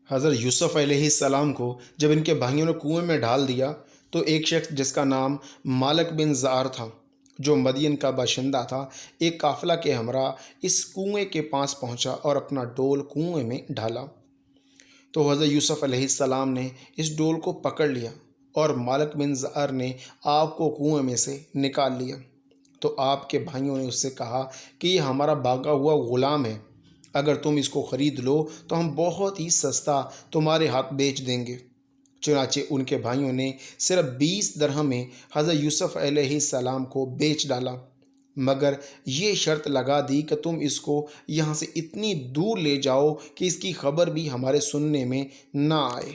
حضرت یوسف علیہ السلام کو جب ان کے بھائیوں نے کنویں میں ڈال دیا تو ایک شخص جس کا نام مالک بن زعر تھا، جو مدین کا باشندہ تھا، ایک قافلہ کے ہمراہ اس کنویں کے پاس پہنچا اور اپنا ڈول کنویں میں ڈالا۔ تو حضرت یوسف علیہ السلام نے اس ڈول کو پکڑ لیا اور مالک بن زعر نے آپ کو کنویں میں سے نکال لیا۔ تو آپ کے بھائیوں نے اس سے کہا کہ یہ ہمارا بھاگا ہوا غلام ہے، اگر تم اس کو خرید لو تو ہم بہت ہی سستا تمہارے ہاتھ بیچ دیں گے۔ چنانچہ ان کے بھائیوں نے صرف 20 درہم میں حضرت یوسف علیہ السلام کو بیچ ڈالا، مگر یہ شرط لگا دی کہ تم اس کو یہاں سے اتنی دور لے جاؤ کہ اس کی خبر بھی ہمارے سننے میں نہ آئے۔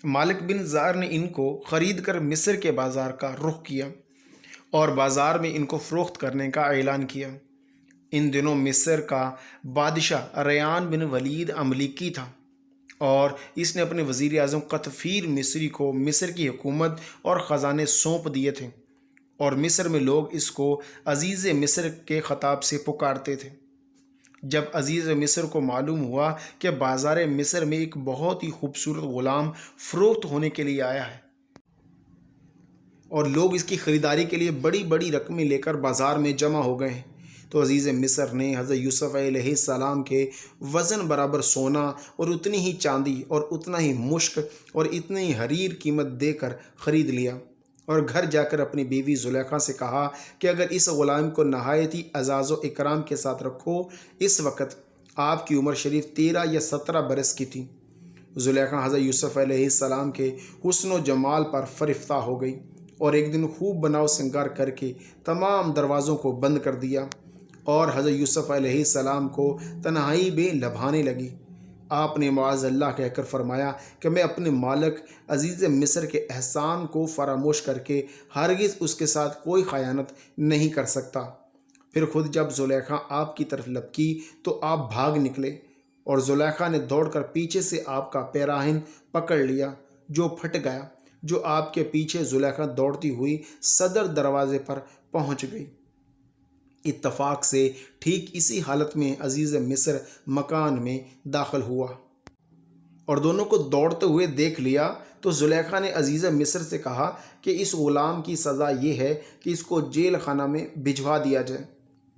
مالک بن زعر نے ان کو خرید کر مصر کے بازار کا رخ کیا اور بازار میں ان کو فروخت کرنے کا اعلان کیا۔ ان دنوں مصر کا بادشاہ ریان بن ولید مملوکی تھا اور اس نے اپنے وزیر اعظم قطفیر مصری کو مصر کی حکومت اور خزانے سونپ دیے تھے، اور مصر میں لوگ اس کو عزیز مصر کے خطاب سے پکارتے تھے۔ جب عزیز مصر کو معلوم ہوا کہ بازار مصر میں ایک بہت ہی خوبصورت غلام فروخت ہونے کے لیے آیا ہے اور لوگ اس کی خریداری کے لیے بڑی بڑی رقمیں لے کر بازار میں جمع ہو گئے ہیں، تو عزیز مصر نے حضرت یوسف علیہ السلام کے وزن برابر سونا اور اتنی ہی چاندی اور اتنا ہی مشک اور اتنی ہی حریر قیمت دے کر خرید لیا، اور گھر جا کر اپنی بیوی زلیخا سے کہا کہ اگر اس غلام کو نہایت ہی اعزاز و اکرام کے ساتھ رکھو۔ اس وقت آپ کی عمر شریف 13 یا 17 برس کی تھی۔ زلیخا حضرت یوسف علیہ السلام کے حسن و جمال پر فرفتہ ہو گئی اور ایک دن خوب بناؤ سنگار کر کے تمام دروازوں کو بند کر دیا اور حضرت یوسف علیہ السلام کو تنہائی میں لبھانے لگی۔ آپ نے معاذ اللہ کہہ کر فرمایا کہ میں اپنے مالک عزیز مصر کے احسان کو فراموش کر کے ہرگز اس کے ساتھ کوئی خیانت نہیں کر سکتا۔ پھر خود جب زلیخا آپ کی طرف لپکی تو آپ بھاگ نکلے، اور زلیخا نے دوڑ کر پیچھے سے آپ کا پیراہن پکڑ لیا جو پھٹ گیا، جو آپ کے پیچھے زلیخا دوڑتی ہوئی صدر دروازے پر پہنچ گئی۔ اتفاق سے ٹھیک اسی حالت میں عزیز مصر مکان میں داخل ہوا اور دونوں کو دوڑتے ہوئے دیکھ لیا، تو زلیخا نے عزیز مصر سے کہا کہ اس غلام کی سزا یہ ہے کہ اس کو جیل خانہ میں بھجوا دیا جائے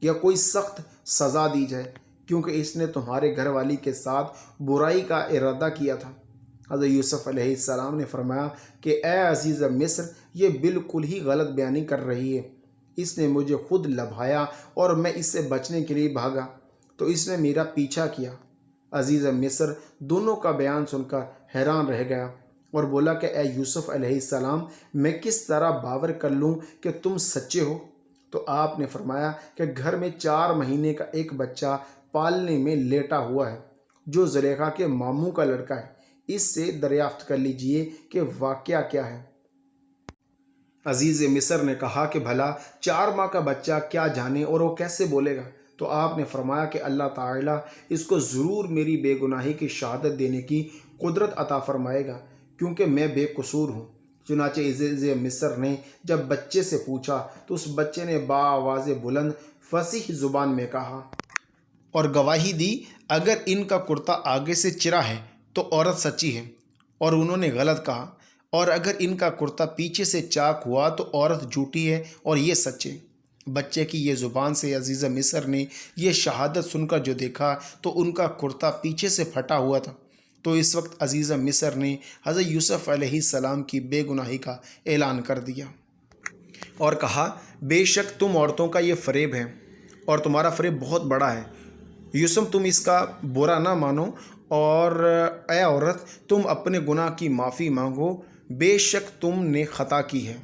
یا کوئی سخت سزا دی جائے، کیونکہ اس نے تمہارے گھر والی کے ساتھ برائی کا ارادہ کیا تھا۔ حضرت یوسف علیہ السلام نے فرمایا کہ اے عزیز مصر، یہ بالکل ہی غلط بیانی کر رہی ہے۔ اس نے مجھے خود لبھایا اور میں اس سے بچنے کے لیے بھاگا تو اس نے میرا پیچھا کیا۔ عزیز مصر دونوں کا بیان سن کر حیران رہ گیا اور بولا کہ اے یوسف علیہ السلام، میں کس طرح باور کر لوں کہ تم سچے ہو؟ تو آپ نے فرمایا کہ گھر میں 4 مہینے کا ایک بچہ پالنے میں لیٹا ہوا ہے جو زلیخا کے ماموں کا لڑکا ہے، اس سے دریافت کر لیجئے کہ واقعہ کیا ہے۔ عزیز مصر نے کہا کہ بھلا 4 ماہ کا بچہ کیا جانے اور وہ کیسے بولے گا؟ تو آپ نے فرمایا کہ اللہ تعالیٰ اس کو ضرور میری بے گناہی کی شہادت دینے کی قدرت عطا فرمائے گا، کیونکہ میں بے قصور ہوں۔ چنانچہ عزیز مصر نے جب بچے سے پوچھا تو اس بچے نے بآواز بلند فصیح زبان میں کہا اور گواہی دی، اگر ان کا کرتا آگے سے چرا ہے تو عورت سچی ہے اور انہوں نے غلط کہا، اور اگر ان کا کرتا پیچھے سے چاک ہوا تو عورت جھوٹی ہے اور یہ سچے۔ بچے کی یہ زبان سے عزیز مصر نے یہ شہادت سن کر جو دیکھا تو ان کا کرتا پیچھے سے پھٹا ہوا تھا۔ تو اس وقت عزیز مصر نے حضرت یوسف علیہ السلام کی بے گناہی کا اعلان کر دیا اور کہا، بے شک تم عورتوں کا یہ فریب ہے اور تمہارا فریب بہت بڑا ہے۔ یوسف تم اس کا برا نہ مانو، اور اے عورت تم اپنے گناہ کی معافی مانگو، بے شک تم نے خطا کی ہے۔